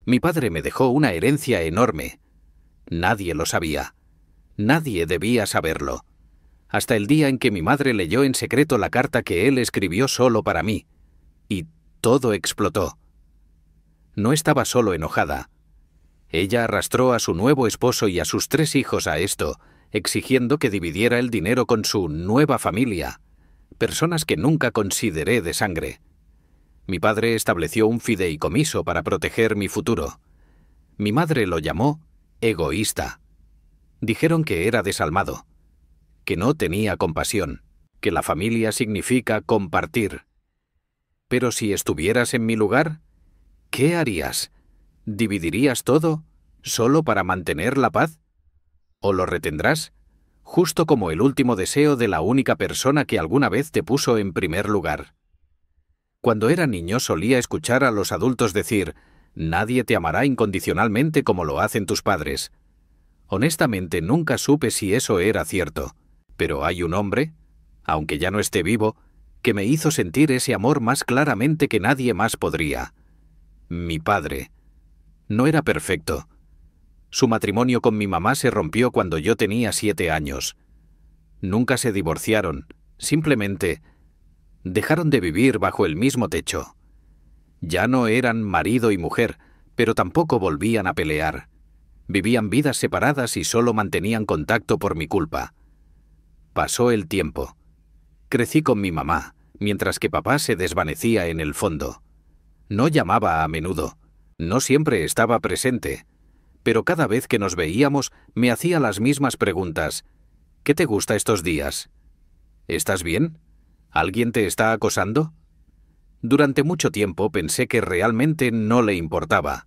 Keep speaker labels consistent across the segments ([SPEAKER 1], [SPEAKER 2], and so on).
[SPEAKER 1] Mi padre me dejó una herencia enorme. Nadie lo sabía. Nadie debía saberlo. Hasta el día en que mi madre leyó en secreto la carta que él escribió solo para mí. Y todo explotó. No estaba solo enojada. Ella arrastró a su nuevo esposo y a sus 3 hijos a esto, exigiendo que dividiera el dinero con su nueva familia, personas que nunca consideré de sangre. Mi padre estableció un fideicomiso para proteger mi futuro. Mi madre lo llamó egoísta. Dijeron que era desalmado, que no tenía compasión, que la familia significa compartir. Pero si estuvieras en mi lugar, ¿qué harías? ¿Dividirías todo solo para mantener la paz? ¿O lo retendrás, justo como el último deseo de la única persona que alguna vez te puso en primer lugar? Cuando era niño solía escuchar a los adultos decir: «Nadie te amará incondicionalmente como lo hacen tus padres». Honestamente nunca supe si eso era cierto, pero hay un hombre, aunque ya no esté vivo, que me hizo sentir ese amor más claramente que nadie más podría. Mi padre. No era perfecto. Su matrimonio con mi mamá se rompió cuando yo tenía 7 años. Nunca se divorciaron, simplemente dejaron de vivir bajo el mismo techo. Ya no eran marido y mujer, pero tampoco volvían a pelear. Vivían vidas separadas y solo mantenían contacto por mi culpa. Pasó el tiempo. Crecí con mi mamá, mientras que papá se desvanecía en el fondo. No llamaba a menudo. No siempre estaba presente, pero cada vez que nos veíamos me hacía las mismas preguntas. ¿Qué te gusta estos días? ¿Estás bien? ¿Alguien te está acosando? Durante mucho tiempo pensé que realmente no le importaba.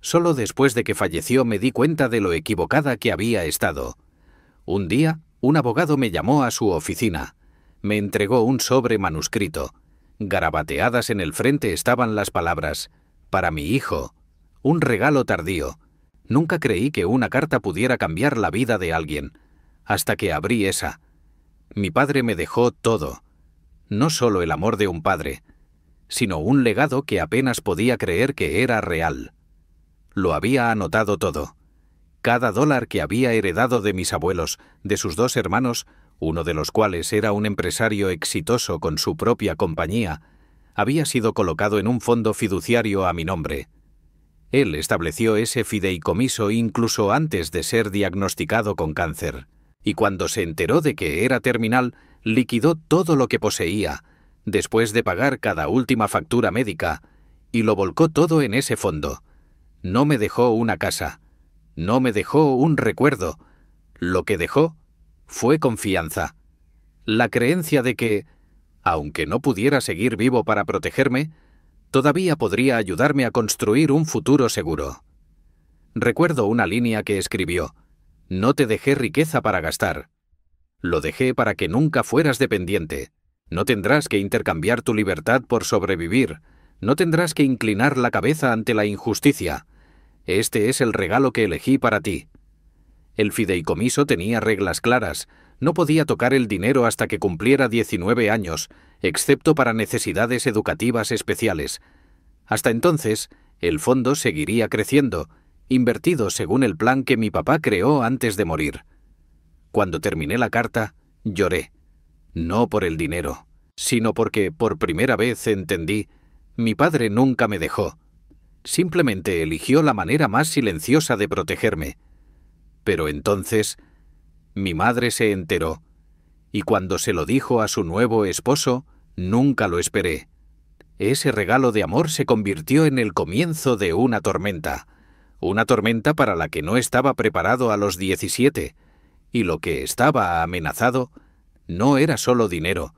[SPEAKER 1] Solo después de que falleció me di cuenta de lo equivocada que había estado. Un día, un abogado me llamó a su oficina. Me entregó un sobre manuscrito. Garabateadas en el frente estaban las palabras: «Para mi hijo». Un regalo tardío. Nunca creí que una carta pudiera cambiar la vida de alguien, hasta que abrí esa. Mi padre me dejó todo. No solo el amor de un padre, sino un legado que apenas podía creer que era real. Lo había anotado todo. Cada dólar que había heredado de mis abuelos, de sus 2 hermanos, uno de los cuales era un empresario exitoso con su propia compañía, había sido colocado en un fondo fiduciario a mi nombre. Él estableció ese fideicomiso incluso antes de ser diagnosticado con cáncer, y cuando se enteró de que era terminal, liquidó todo lo que poseía, después de pagar cada última factura médica, y lo volcó todo en ese fondo. No me dejó una casa, no me dejó un recuerdo. Lo que dejó fue confianza. La creencia de que, aunque no pudiera seguir vivo para protegerme, todavía podría ayudarme a construir un futuro seguro. Recuerdo una línea que escribió: «No te dejé riqueza para gastar. Lo dejé para que nunca fueras dependiente. No tendrás que intercambiar tu libertad por sobrevivir. No tendrás que inclinar la cabeza ante la injusticia. Este es el regalo que elegí para ti». El fideicomiso tenía reglas claras. No podía tocar el dinero hasta que cumpliera 19 años, excepto para necesidades educativas especiales. Hasta entonces, el fondo seguiría creciendo, invertido según el plan que mi papá creó antes de morir. Cuando terminé la carta, lloré. No por el dinero, sino porque por primera vez entendí: mi padre nunca me dejó. Simplemente eligió la manera más silenciosa de protegerme. Pero entonces, mi madre se enteró, y cuando se lo dijo a su nuevo esposo, nunca lo esperé. Ese regalo de amor se convirtió en el comienzo de una tormenta para la que no estaba preparado a los 17, y lo que estaba amenazado no era solo dinero,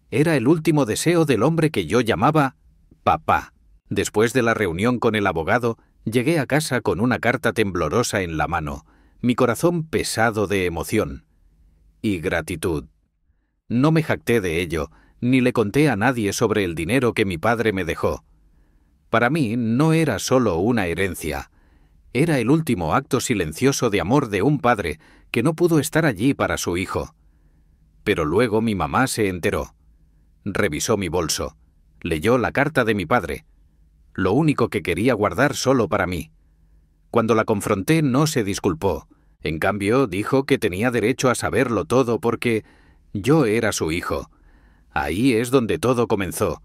[SPEAKER 1] era el último deseo del hombre que yo llamaba papá. Después de la reunión con el abogado, llegué a casa con una carta temblorosa en la mano, mi corazón pesado de emoción y gratitud. No me jacté de ello, ni le conté a nadie sobre el dinero que mi padre me dejó. Para mí no era solo una herencia, era el último acto silencioso de amor de un padre que no pudo estar allí para su hijo. Pero luego mi mamá se enteró. Revisó mi bolso, leyó la carta de mi padre. lo único que quería guardar solo para mí. Cuando la confronté no se disculpó. En cambio, dijo que tenía derecho a saberlo todo porque yo era su hijo. Ahí es donde todo comenzó.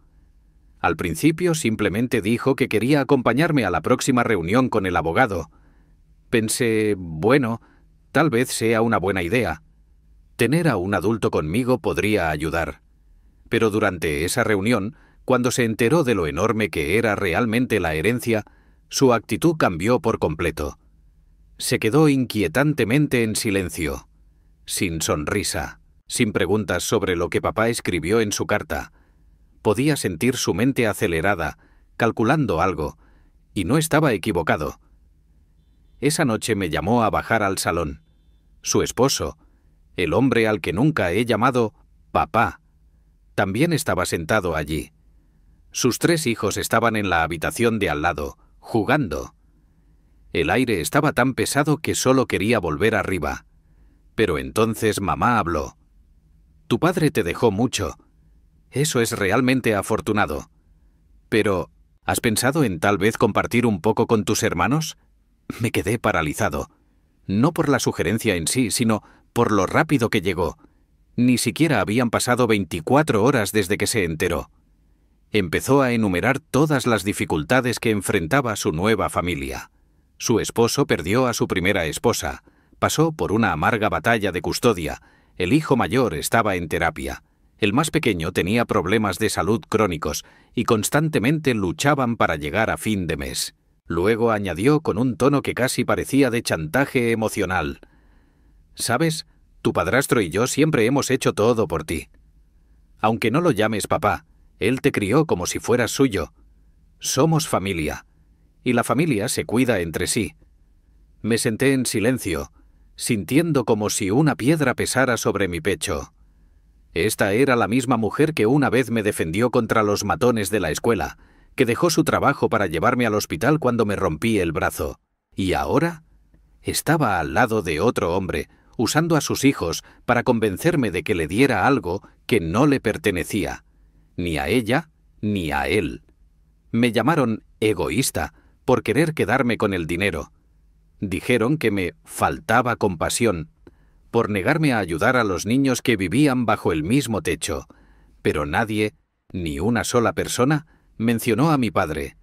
[SPEAKER 1] Al principio simplemente dijo que quería acompañarme a la próxima reunión con el abogado. Pensé, bueno, tal vez sea una buena idea. Tener a un adulto conmigo podría ayudar. Pero durante esa reunión, cuando se enteró de lo enorme que era realmente la herencia, su actitud cambió por completo. Se quedó inquietantemente en silencio, sin sonrisa, sin preguntas sobre lo que papá escribió en su carta. Podía sentir su mente acelerada, calculando algo, y no estaba equivocado. Esa noche me llamó a bajar al salón. Su esposo, el hombre al que nunca he llamado papá, también estaba sentado allí. Sus 3 hijos estaban en la habitación de al lado, jugando. El aire estaba tan pesado que solo quería volver arriba. Pero entonces mamá habló. «Tu padre te dejó mucho. Eso es realmente afortunado. Pero, ¿has pensado en tal vez compartir un poco con tus hermanos?» Me quedé paralizado. No por la sugerencia en sí, sino por lo rápido que llegó. Ni siquiera habían pasado 24 horas desde que se enteró. Empezó a enumerar todas las dificultades que enfrentaba su nueva familia. Su esposo perdió a su primera esposa, pasó por una amarga batalla de custodia, el hijo mayor estaba en terapia, el más pequeño tenía problemas de salud crónicos y constantemente luchaban para llegar a fin de mes. Luego añadió con un tono que casi parecía de chantaje emocional: «¿Sabes? Tu padrastro y yo siempre hemos hecho todo por ti. Aunque no lo llames papá, él te crió como si fueras suyo. Somos familia. Y la familia se cuida entre sí». Me senté en silencio, sintiendo como si una piedra pesara sobre mi pecho. Esta era la misma mujer que una vez me defendió contra los matones de la escuela, que dejó su trabajo para llevarme al hospital cuando me rompí el brazo. Y ahora estaba al lado de otro hombre, usando a sus hijos para convencerme de que le diera algo que no le pertenecía, ni a ella ni a él. Me llamaron egoísta por querer quedarme con el dinero. Dijeron que me faltaba compasión por negarme a ayudar a los niños que vivían bajo el mismo techo, pero nadie, ni una sola persona, mencionó a mi padre,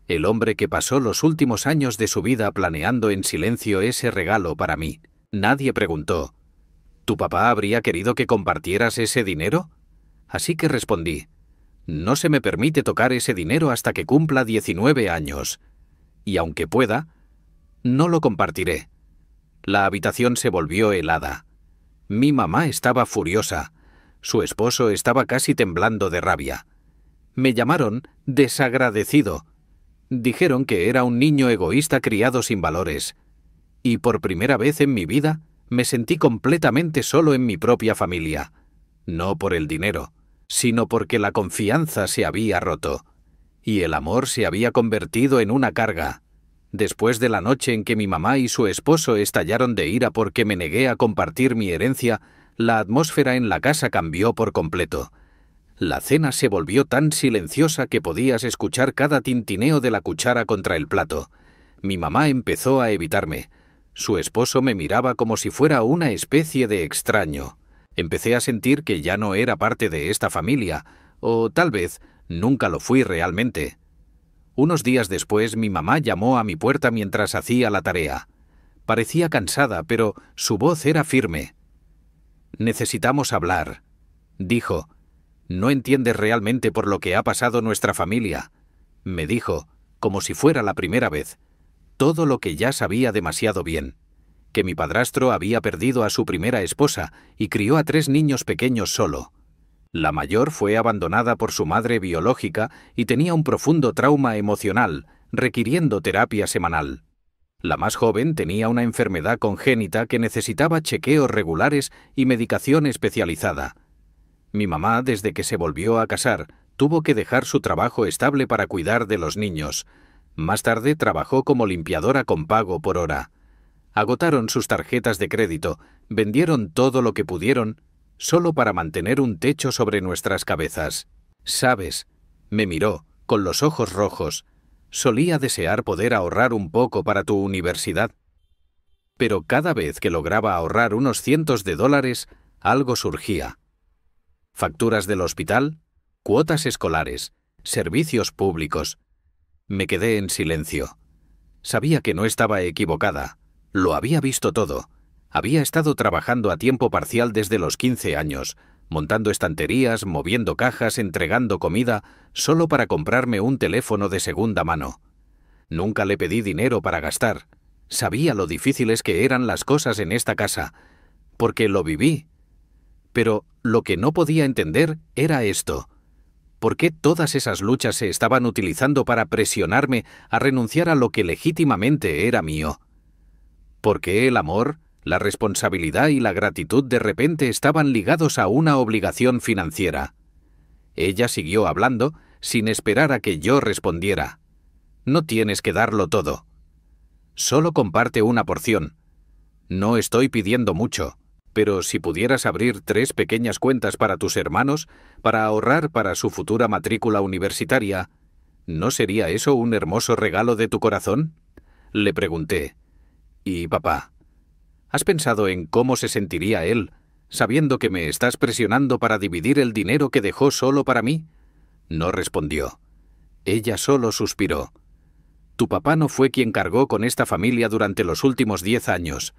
[SPEAKER 1] el hombre que pasó los últimos años de su vida planeando en silencio ese regalo para mí. Nadie preguntó: ¿tu papá habría querido que compartieras ese dinero? Así que respondí: no se me permite tocar ese dinero hasta que cumpla 19 años. Y aunque pueda, no lo compartiré. La habitación se volvió helada. Mi mamá estaba furiosa. Su esposo estaba casi temblando de rabia. Me llamaron desagradecido. Dijeron que era un niño egoísta criado sin valores. Y por primera vez en mi vida me sentí completamente solo en mi propia familia. No por el dinero, sino porque la confianza se había roto. Y el amor se había convertido en una carga. Después de la noche en que mi mamá y su esposo estallaron de ira porque me negué a compartir mi herencia, la atmósfera en la casa cambió por completo. La cena se volvió tan silenciosa que podías escuchar cada tintineo de la cuchara contra el plato. Mi mamá empezó a evitarme. Su esposo me miraba como si fuera una especie de extraño. Empecé a sentir que ya no era parte de esta familia, o tal vez nunca lo fui realmente. Unos días después, mi mamá llamó a mi puerta mientras hacía la tarea. Parecía cansada, pero su voz era firme. «Necesitamos hablar», dijo. «No entiendes realmente por lo que ha pasado nuestra familia», me dijo, como si fuera la primera vez, todo lo que ya sabía demasiado bien, que mi padrastro había perdido a su primera esposa y crió a 3 niños pequeños solo. La mayor fue abandonada por su madre biológica y tenía un profundo trauma emocional, requiriendo terapia semanal. La más joven tenía una enfermedad congénita que necesitaba chequeos regulares y medicación especializada. Mi mamá, desde que se volvió a casar, tuvo que dejar su trabajo estable para cuidar de los niños. Más tarde trabajó como limpiadora con pago por hora. Agotaron sus tarjetas de crédito, vendieron todo lo que pudieron, solo para mantener un techo sobre nuestras cabezas. «¿Sabes?», me miró, con los ojos rojos. Solía desear poder ahorrar un poco para tu universidad. Pero cada vez que lograba ahorrar unos cientos de dólares, algo surgía. Facturas del hospital, cuotas escolares, servicios públicos. Me quedé en silencio. Sabía que no estaba equivocada. Lo había visto todo. Había estado trabajando a tiempo parcial desde los 15 años, montando estanterías, moviendo cajas, entregando comida, solo para comprarme un teléfono de segunda mano. Nunca le pedí dinero para gastar. Sabía lo difíciles que eran las cosas en esta casa, porque lo viví. Pero lo que no podía entender era esto. ¿Por qué todas esas luchas se estaban utilizando para presionarme a renunciar a lo que legítimamente era mío? ¿Por qué el amor, la responsabilidad y la gratitud de repente estaban ligados a una obligación financiera? Ella siguió hablando sin esperar a que yo respondiera. No tienes que darlo todo. Solo comparte una porción. No estoy pidiendo mucho, pero si pudieras abrir 3 pequeñas cuentas para tus hermanos, para ahorrar para su futura matrícula universitaria, ¿no sería eso un hermoso regalo de tu corazón? Le pregunté. ¿Y papá? ¿Has pensado en cómo se sentiría él, sabiendo que me estás presionando para dividir el dinero que dejó solo para mí? No respondió. Ella solo suspiró. Tu papá no fue quien cargó con esta familia durante los últimos 10 años.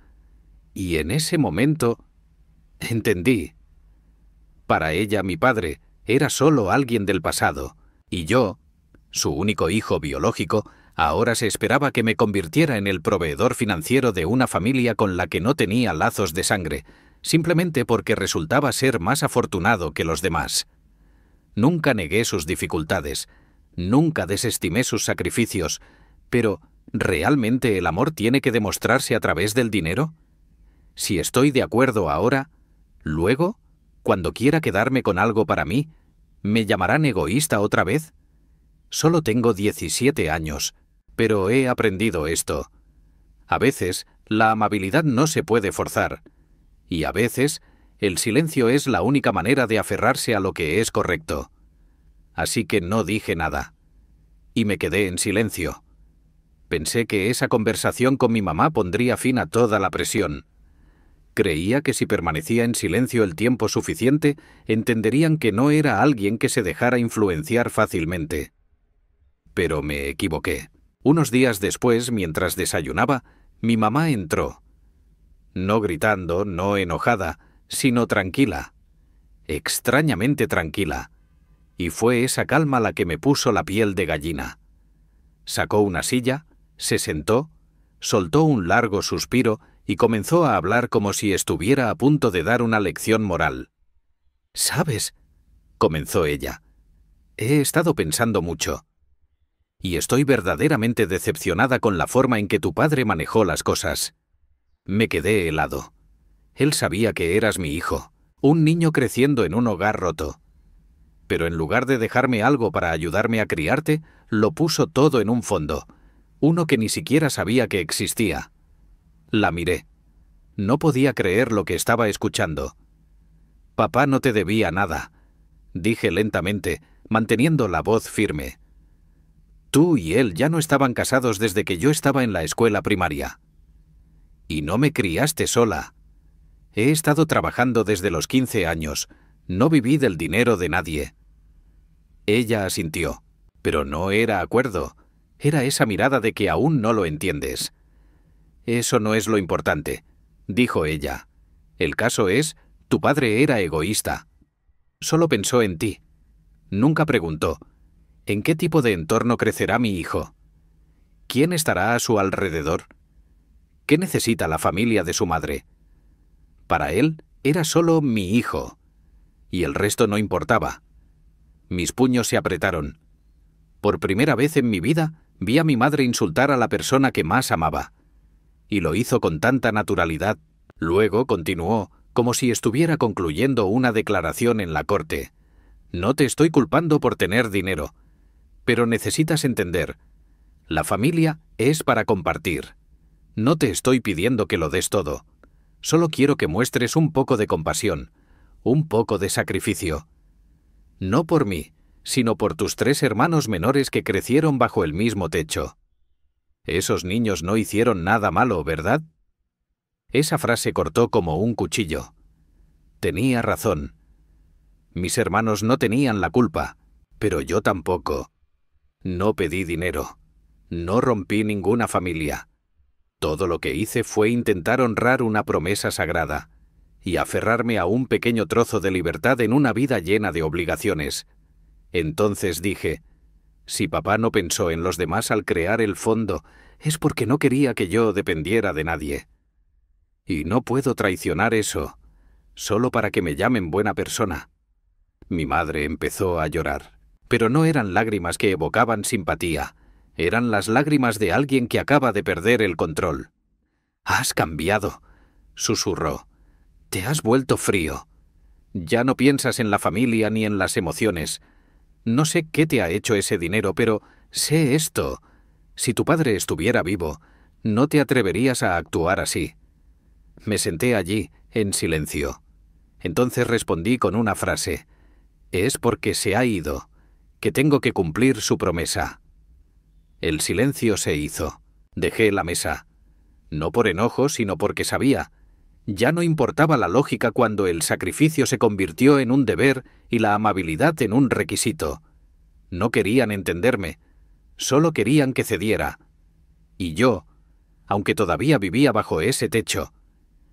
[SPEAKER 1] Y en ese momento entendí. Para ella, mi padre era solo alguien del pasado, y yo, su único hijo biológico, ahora se esperaba que me convirtiera en el proveedor financiero de una familia con la que no tenía lazos de sangre, simplemente porque resultaba ser más afortunado que los demás. Nunca negué sus dificultades, nunca desestimé sus sacrificios, pero ¿realmente el amor tiene que demostrarse a través del dinero? Si estoy de acuerdo ahora, luego, cuando quiera quedarme con algo para mí, ¿me llamarán egoísta otra vez? Solo tengo 17 años, pero he aprendido esto. A veces, la amabilidad no se puede forzar, y a veces, el silencio es la única manera de aferrarse a lo que es correcto. Así que no dije nada, y me quedé en silencio. Pensé que esa conversación con mi mamá pondría fin a toda la presión. Creía que si permanecía en silencio el tiempo suficiente, entenderían que no era alguien que se dejara influenciar fácilmente. Pero me equivoqué. Unos días después, mientras desayunaba, mi mamá entró. No gritando, no enojada, sino tranquila. Extrañamente tranquila. Y fue esa calma la que me puso la piel de gallina. Sacó una silla, se sentó, soltó un largo suspiro y comenzó a hablar como si estuviera a punto de dar una lección moral. «¿Sabes?», comenzó ella. «He estado pensando mucho. Y estoy verdaderamente decepcionada con la forma en que tu padre manejó las cosas». Me quedé helado. Él sabía que eras mi hijo, un niño creciendo en un hogar roto. Pero en lugar de dejarme algo para ayudarme a criarte, lo puso todo en un fondo, uno que ni siquiera sabía que existía. La miré. No podía creer lo que estaba escuchando. «Papá no te debía nada», dije lentamente, manteniendo la voz firme. «Tú y él ya no estaban casados desde que yo estaba en la escuela primaria. Y no me criaste sola. He estado trabajando desde los 15 años. No viví del dinero de nadie». Ella asintió, pero no era acuerdo. Era esa mirada de que aún no lo entiendes. «Eso no es lo importante», dijo ella. «El caso es, tu padre era egoísta. Solo pensó en ti. Nunca preguntó, ¿en qué tipo de entorno crecerá mi hijo? ¿Quién estará a su alrededor? ¿Qué necesita la familia de su madre? Para él era solo mi hijo, y el resto no importaba». Mis puños se apretaron. Por primera vez en mi vida vi a mi madre insultar a la persona que más amaba. Y lo hizo con tanta naturalidad. Luego continuó, como si estuviera concluyendo una declaración en la corte. «No te estoy culpando por tener dinero, pero necesitas entender. La familia es para compartir. No te estoy pidiendo que lo des todo. Solo quiero que muestres un poco de compasión, un poco de sacrificio. No por mí, sino por tus 3 hermanos menores que crecieron bajo el mismo techo. Esos niños no hicieron nada malo, ¿verdad? Esa frase cortó como un cuchillo. Tenía razón. Mis hermanos no tenían la culpa, pero yo tampoco. No pedí dinero. No rompí ninguna familia. Todo lo que hice fue intentar honrar una promesa sagrada y aferrarme a un pequeño trozo de libertad en una vida llena de obligaciones. Entonces dije, si papá no pensó en los demás al crear el fondo, es porque no quería que yo dependiera de nadie. Y no puedo traicionar eso, solo para que me llamen buena persona. Mi madre empezó a llorar, pero no eran lágrimas que evocaban simpatía, eran las lágrimas de alguien que acaba de perder el control. «Has cambiado», susurró. «Te has vuelto frío. Ya no piensas en la familia ni en las emociones. No sé qué te ha hecho ese dinero, pero sé esto. Si tu padre estuviera vivo, no te atreverías a actuar así». Me senté allí, en silencio. Entonces respondí con una frase. «Es porque se ha ido, que tengo que cumplir su promesa». El silencio se hizo. Dejé la mesa. No por enojo, sino porque sabía. Ya no importaba la lógica cuando el sacrificio se convirtió en un deber y la amabilidad en un requisito. No querían entenderme. Solo querían que cediera. Y yo, aunque todavía vivía bajo ese techo,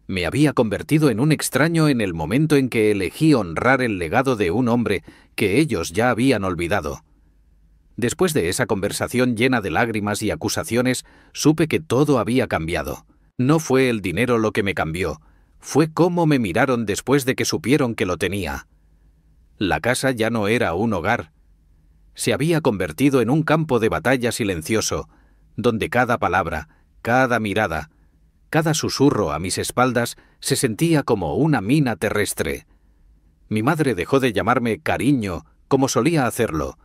[SPEAKER 1] me había convertido en un extraño en el momento en que elegí honrar el legado de un hombre que ellos ya habían olvidado. Después de esa conversación llena de lágrimas y acusaciones, supe que todo había cambiado. No fue el dinero lo que me cambió, fue cómo me miraron después de que supieron que lo tenía. La casa ya no era un hogar. Se había convertido en un campo de batalla silencioso, donde cada palabra, cada mirada, cada susurro a mis espaldas se sentía como una mina terrestre. Mi madre dejó de llamarme cariño, como solía hacerlo.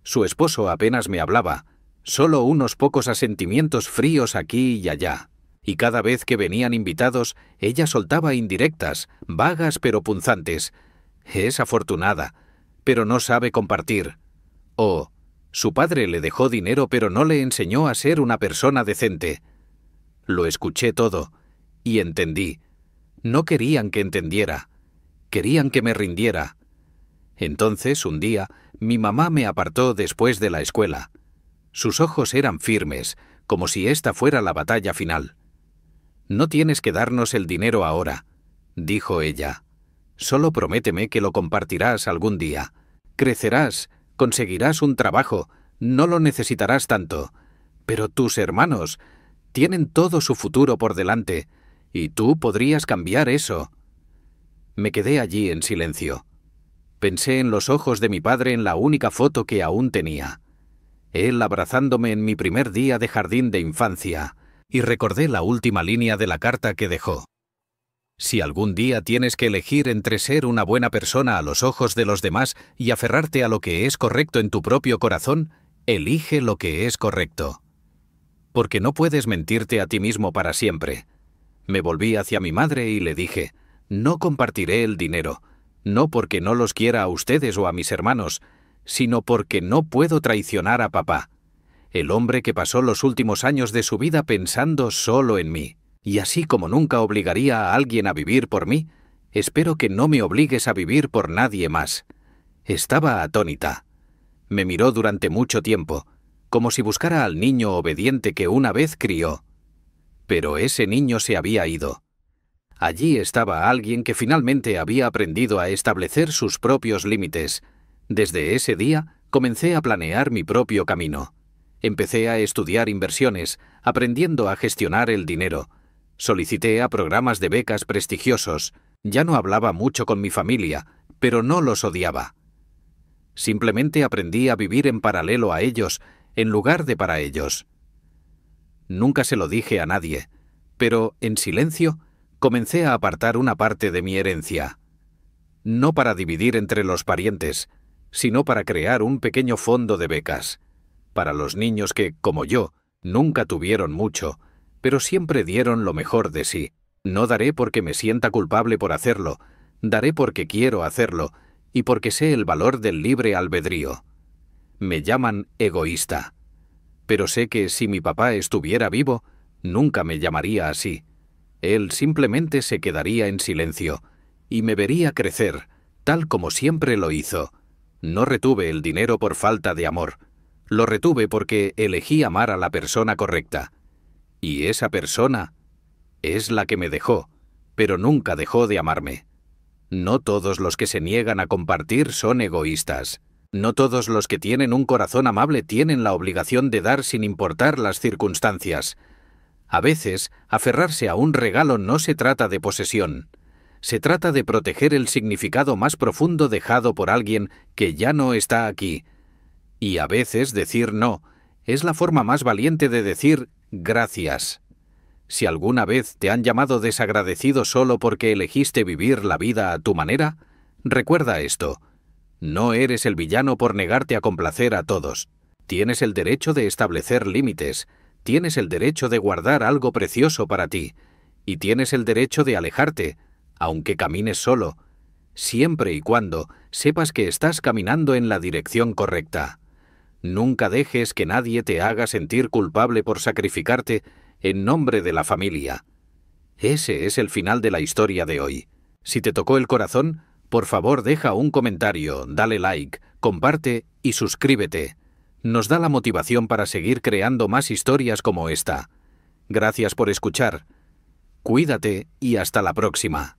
[SPEAKER 1] Su esposo apenas me hablaba, solo unos pocos asentimientos fríos aquí y allá. Y cada vez que venían invitados, ella soltaba indirectas, vagas pero punzantes. «Es afortunada, pero no sabe compartir». O «Su padre le dejó dinero pero no le enseñó a ser una persona decente». Lo escuché todo y entendí. No querían que entendiera, querían que me rindiera. Entonces, un día, mi mamá me apartó después de la escuela. Sus ojos eran firmes, como si esta fuera la batalla final. «No tienes que darnos el dinero ahora», dijo ella. «Solo prométeme que lo compartirás algún día. Crecerás, conseguirás un trabajo, no lo necesitarás tanto. Pero tus hermanos tienen todo su futuro por delante, y tú podrías cambiar eso». Me quedé allí en silencio. Pensé en los ojos de mi padre en la única foto que aún tenía. Él abrazándome en mi primer día de jardín de infancia, y recordé la última línea de la carta que dejó. «Si algún día tienes que elegir entre ser una buena persona a los ojos de los demás y aferrarte a lo que es correcto en tu propio corazón, elige lo que es correcto. Porque no puedes mentirte a ti mismo para siempre». Me volví hacia mi madre y le dije, «No compartiré el dinero, no porque no los quiera a ustedes o a mis hermanos, sino porque no puedo traicionar a papá, el hombre que pasó los últimos años de su vida pensando solo en mí. Y así como nunca obligaría a alguien a vivir por mí, espero que no me obligues a vivir por nadie más». Estaba atónita. Me miró durante mucho tiempo, como si buscara al niño obediente que una vez crió. Pero ese niño se había ido. Allí estaba alguien que finalmente había aprendido a establecer sus propios límites. Desde ese día comencé a planear mi propio camino. Empecé a estudiar inversiones, aprendiendo a gestionar el dinero. Solicité a programas de becas prestigiosos. Ya no hablaba mucho con mi familia, pero no los odiaba. Simplemente aprendí a vivir en paralelo a ellos, en lugar de para ellos. Nunca se lo dije a nadie, pero, en silencio, comencé a apartar una parte de mi herencia. No para dividir entre los parientes, sino para crear un pequeño fondo de becas. Para los niños que, como yo, nunca tuvieron mucho, pero siempre dieron lo mejor de sí. No daré porque me sienta culpable por hacerlo, daré porque quiero hacerlo, y porque sé el valor del libre albedrío. Me llaman egoísta. Pero sé que si mi papá estuviera vivo, nunca me llamaría así. Él simplemente se quedaría en silencio y me vería crecer, tal como siempre lo hizo. No retuve el dinero por falta de amor. Lo retuve porque elegí amar a la persona correcta. Y esa persona es la que me dejó, pero nunca dejó de amarme. No todos los que se niegan a compartir son egoístas. No todos los que tienen un corazón amable tienen la obligación de dar sin importar las circunstancias. A veces, aferrarse a un regalo no se trata de posesión. Se trata de proteger el significado más profundo dejado por alguien que ya no está aquí. Y a veces decir no es la forma más valiente de decir gracias. Si alguna vez te han llamado desagradecido solo porque elegiste vivir la vida a tu manera, recuerda esto. No eres el villano por negarte a complacer a todos. Tienes el derecho de establecer límites, tienes el derecho de guardar algo precioso para ti, y tienes el derecho de alejarte, aunque camines solo, siempre y cuando sepas que estás caminando en la dirección correcta. Nunca dejes que nadie te haga sentir culpable por sacrificarte en nombre de la familia. Ese es el final de la historia de hoy. Si te tocó el corazón, por favor deja un comentario, dale like, comparte y suscríbete. Nos da la motivación para seguir creando más historias como esta. Gracias por escuchar. Cuídate y hasta la próxima.